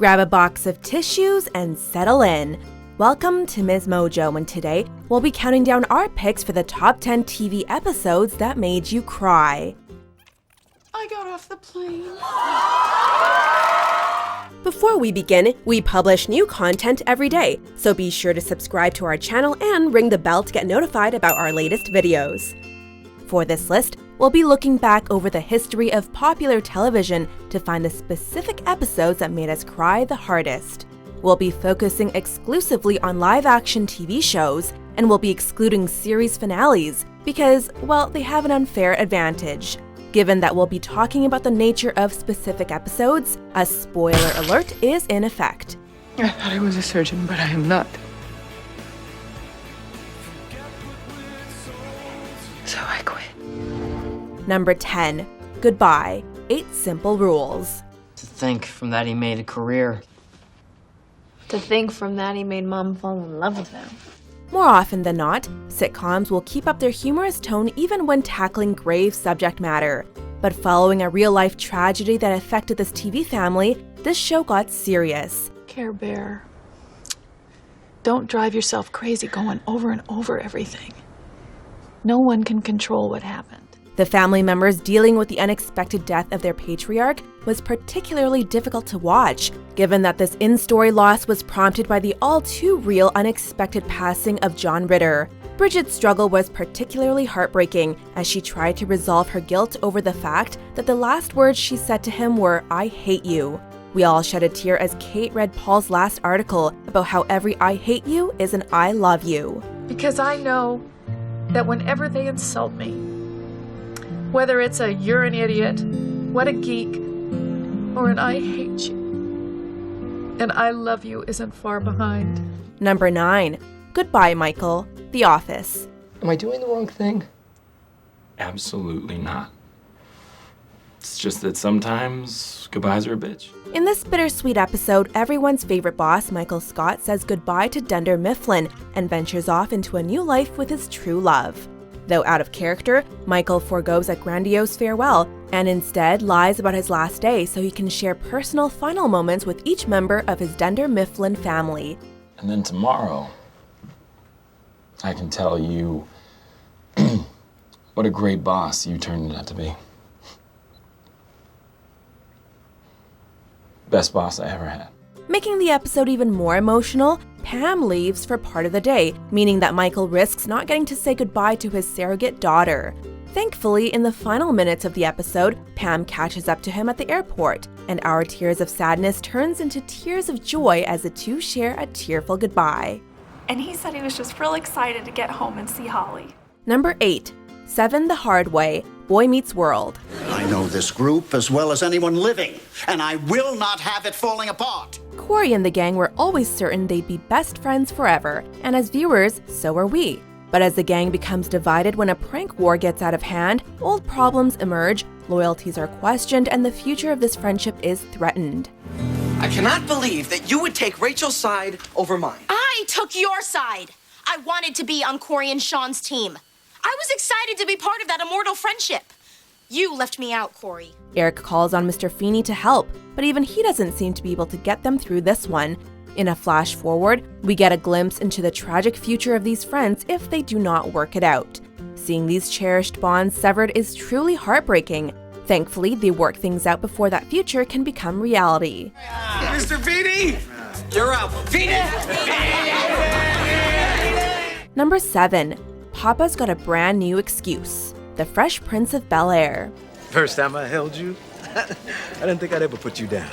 Grab a box of tissues and settle in. Welcome to MsMojo, and today we'll be counting down our picks for the top 10 TV episodes that made you cry. I got off the plane. Before we begin, we publish new content every day, so be sure to subscribe to our channel and ring the bell to get notified about our latest videos. For this list, we'll be looking back over the history of popular television to find the specific episodes that made us cry the hardest. We'll be focusing exclusively on live-action TV shows, and we'll be excluding series finales because, well, they have an unfair advantage. Given that we'll be talking about the nature of specific episodes, a spoiler alert is in effect. I thought I was a surgeon, but I am not. So I quit. Number 10. Goodbye. 8 Simple Rules. To think from that he made a career. To think from that he made Mom fall in love with him. More often than not, sitcoms will keep up their humorous tone even when tackling grave subject matter. But following a real-life tragedy that affected this TV family, this show got serious. Care Bear, don't drive yourself crazy going over and over everything. No one can control what happened. The family members dealing with the unexpected death of their patriarch was particularly difficult to watch, given that this in-story loss was prompted by the all-too-real unexpected passing of John Ritter. Bridget's struggle was particularly heartbreaking as she tried to resolve her guilt over the fact that the last words she said to him were, "I hate you." We all shed a tear as Kate read Paul's last article about how every "I hate you" is an "I love you." Because I know that whenever they insult me, whether it's a "you're an idiot," "what a geek," or an "I hate you," and "I love you" isn't far behind. Number 9. Goodbye, Michael. The Office. Am I doing the wrong thing? Absolutely not. It's just that sometimes goodbyes are a bitch. In this bittersweet episode, everyone's favorite boss, Michael Scott, says goodbye to Dunder Mifflin and ventures off into a new life with his true love. Though out of character, Michael forgoes a grandiose farewell and instead lies about his last day so he can share personal final moments with each member of his Dunder Mifflin family. And then tomorrow, I can tell you what a great boss you turned out to be. Best boss I ever had. Making the episode even more emotional, Pam leaves for part of the day, meaning that Michael risks not getting to say goodbye to his surrogate daughter. Thankfully, in the final minutes of the episode, Pam catches up to him at the airport, and our tears of sadness turns into tears of joy as the two share a tearful goodbye. And he said he was just real excited to get home and see Holly. Number 8. 7 the Hard Way. Boy Meets World. I know this group as well as anyone living, and I will not have it falling apart. Corey and the gang were always certain they'd be best friends forever, and as viewers, so are we. But as the gang becomes divided when a prank war gets out of hand, old problems emerge, loyalties are questioned, and the future of this friendship is threatened. I cannot believe that you would take Rachel's side over mine. I took your side. I wanted to be on Corey and Sean's team. I was excited to be part of that immortal friendship. You left me out, Corey. Eric calls on Mr. Feeney to help, but even he doesn't seem to be able to get them through this one. In a flash forward, we get a glimpse into the tragic future of these friends if they do not work it out. Seeing these cherished bonds severed is truly heartbreaking. Thankfully, they work things out before that future can become reality. Mr. Feeney, you're out. Feeney! Number 7. Papa's got a brand new excuse. The Fresh Prince of Bel-Air. First time I held you, I didn't think I'd ever put you down.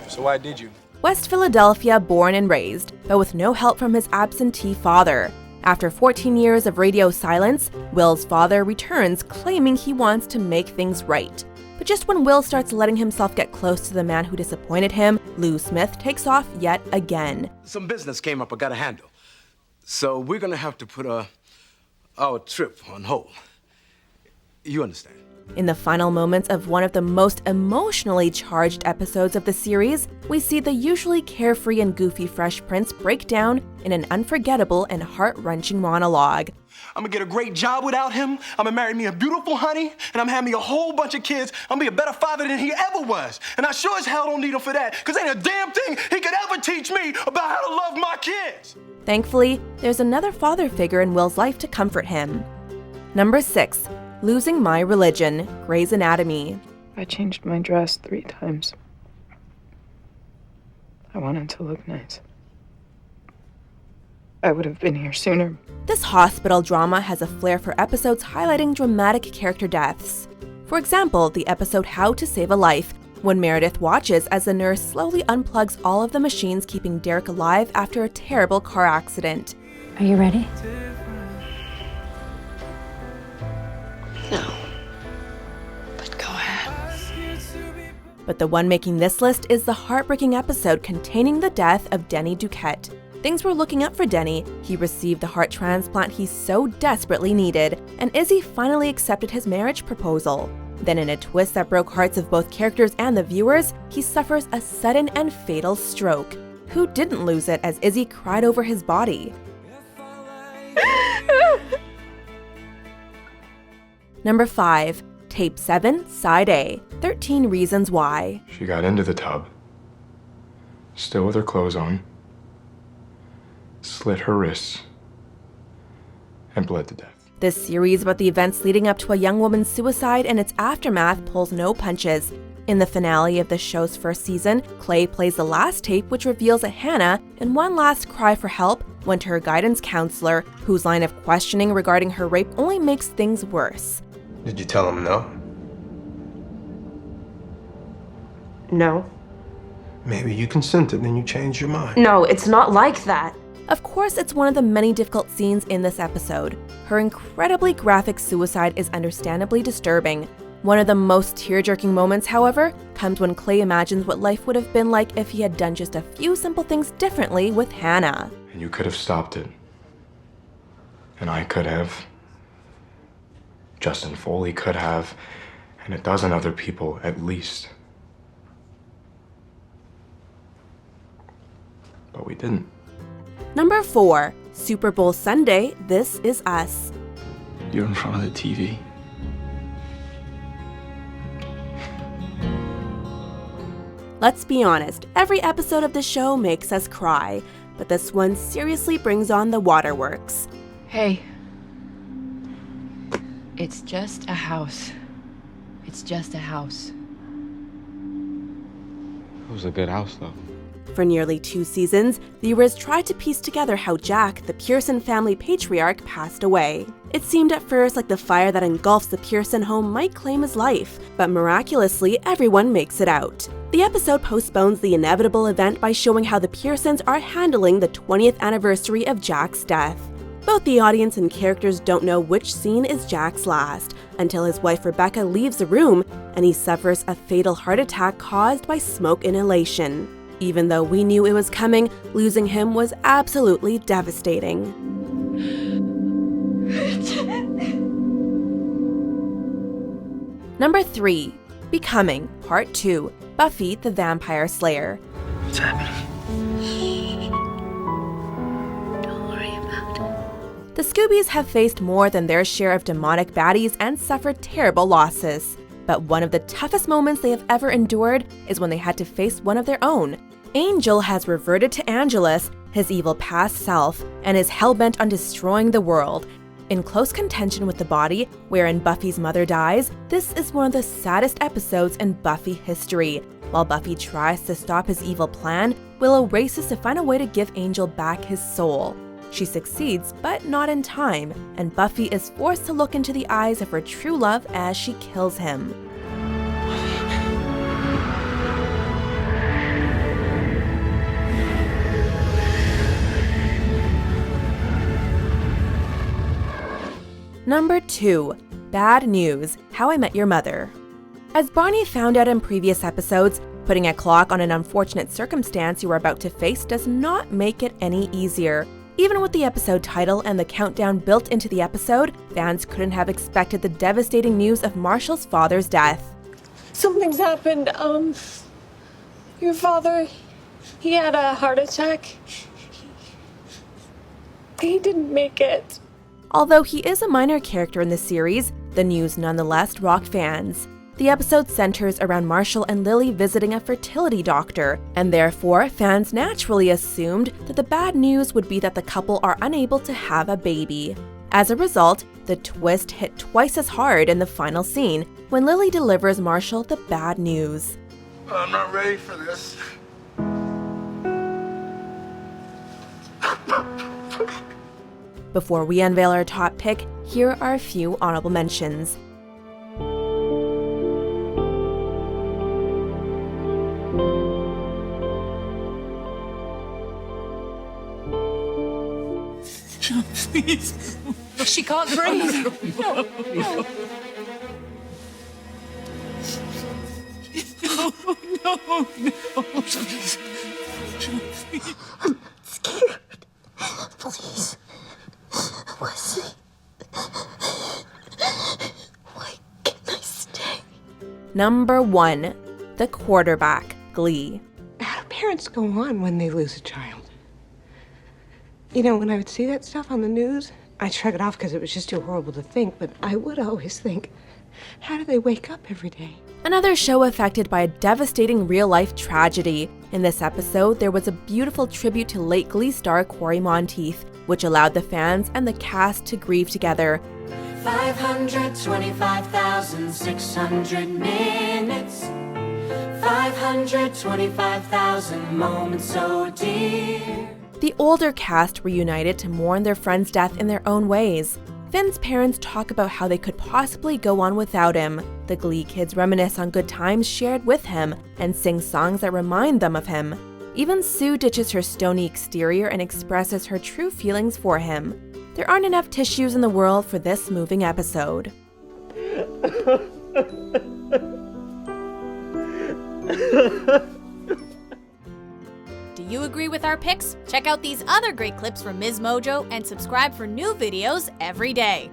So why did you? West Philadelphia born and raised, but with no help from his absentee father. After 14 years of radio silence, Will's father returns claiming he wants to make things right. But just when Will starts letting himself get close to the man who disappointed him, Lou Smith takes off yet again. Some business came up I gotta handle. So we're gonna have to put our trip on hold. You understand? In the final moments of one of the most emotionally charged episodes of the series, we see the usually carefree and goofy Fresh Prince break down in an unforgettable and heart-wrenching monologue. I'm gonna get a great job without him. I'm gonna marry me a beautiful honey, and I'm having me a whole bunch of kids. I'm gonna be a better father than he ever was. And I sure as hell don't need him for that, because ain't a damn thing he could ever teach me about how to love my kids. Thankfully, there's another father figure in Will's life to comfort him. Number 6, losing my religion, Grey's Anatomy. I changed my dress 3 times. I wanted to look nice. I would have been here sooner. This hospital drama has a flair for episodes highlighting dramatic character deaths. For example, the episode How to Save a Life, when Meredith watches as the nurse slowly unplugs all of the machines keeping Derek alive after a terrible car accident. Are you ready? No. But go ahead. But the one making this list is the heartbreaking episode containing the death of Denny Duquette. Things were looking up for Denny. He received the heart transplant he so desperately needed, and Izzy finally accepted his marriage proposal. Then in a twist that broke hearts of both characters and the viewers, he suffers a sudden and fatal stroke. Who didn't lose it as Izzy cried over his body? Number 5, Tape 7, Side A, 13 Reasons Why. She got into the tub, still with her clothes on, slit her wrists, and bled to death. This series about the events leading up to a young woman's suicide and its aftermath pulls no punches. In the finale of the show's first season, Clay plays the last tape which reveals that Hannah, in one last cry for help, went to her guidance counselor, whose line of questioning regarding her rape only makes things worse. Did you tell him no? No. Maybe you consented, then you changed your mind. No, it's not like that. Of course, it's one of the many difficult scenes in this episode. Her incredibly graphic suicide is understandably disturbing. One of the most tear-jerking moments, however, comes when Clay imagines what life would have been like if he had done just a few simple things differently with Hannah. And you could have stopped it. And I could have. Justin Foley could have. And a dozen other people, at least. But we didn't. Number 4, Super Bowl Sunday, This Is Us. You're in front of the TV. Let's be honest, every episode of the show makes us cry, but this one seriously brings on the waterworks. Hey. It's just a house. It's just a house. It was a good house, though. For nearly 2 seasons, viewers tried to piece together how Jack, the Pearson family patriarch, passed away. It seemed at first like the fire that engulfs the Pearson home might claim his life, but miraculously, everyone makes it out. The episode postpones the inevitable event by showing how the Pearsons are handling the 20th anniversary of Jack's death. Both the audience and characters don't know which scene is Jack's last, until his wife Rebecca leaves the room and he suffers a fatal heart attack caused by smoke inhalation. Even though we knew it was coming, losing him was absolutely devastating. Number 3, Becoming, Part 2, Buffy the Vampire Slayer. What's happening? Don't worry about it. The Scoobies have faced more than their share of demonic baddies and suffered terrible losses. But one of the toughest moments they have ever endured is when they had to face one of their own. Angel has reverted to Angelus, his evil past self, and is hell-bent on destroying the world. In close contention with the body, wherein Buffy's mother dies, this is one of the saddest episodes in Buffy history. While Buffy tries to stop his evil plan, Willow races to find a way to give Angel back his soul. She succeeds, but not in time, and Buffy is forced to look into the eyes of her true love as she kills him. Number 2, Bad News, How I Met Your Mother. As Barney found out in previous episodes, putting a clock on an unfortunate circumstance you are about to face does not make it any easier. Even with the episode title and the countdown built into the episode, fans couldn't have expected the devastating news of Marshall's father's death. Something's happened. Your father, he had a heart attack. He didn't make it. Although he is a minor character in the series, the news nonetheless rocked fans. The episode centers around Marshall and Lily visiting a fertility doctor, and therefore fans naturally assumed that the bad news would be that the couple are unable to have a baby. As a result, the twist hit twice as hard in the final scene when Lily delivers Marshall the bad news. I'm not ready for this. Before we unveil our top pick, here are a few honorable mentions. Please. She can't breathe. No, no. No. I'm scared. Please. Wesley. Why can't I stay? Number 1. TheQuarterback Glee. How do parents go on when they lose a child? You know, when I would see that stuff on the news, I'd shrug it off because it was just too horrible to think, but I would always think, how do they wake up every day? Another show affected by a devastating real-life tragedy. In this episode, there was a beautiful tribute to late Glee star Corey Monteith, which allowed the fans and the cast to grieve together. 525,600 minutes, 525,000 moments so dear. The older cast reunited to mourn their friend's death in their own ways. Finn's parents talk about how they could possibly go on without him. The Glee kids reminisce on good times shared with him and sing songs that remind them of him. Even Sue ditches her stony exterior and expresses her true feelings for him. There aren't enough tissues in the world for this moving episode. Do you agree with our picks? Check out these other great clips from MsMojo and subscribe for new videos every day.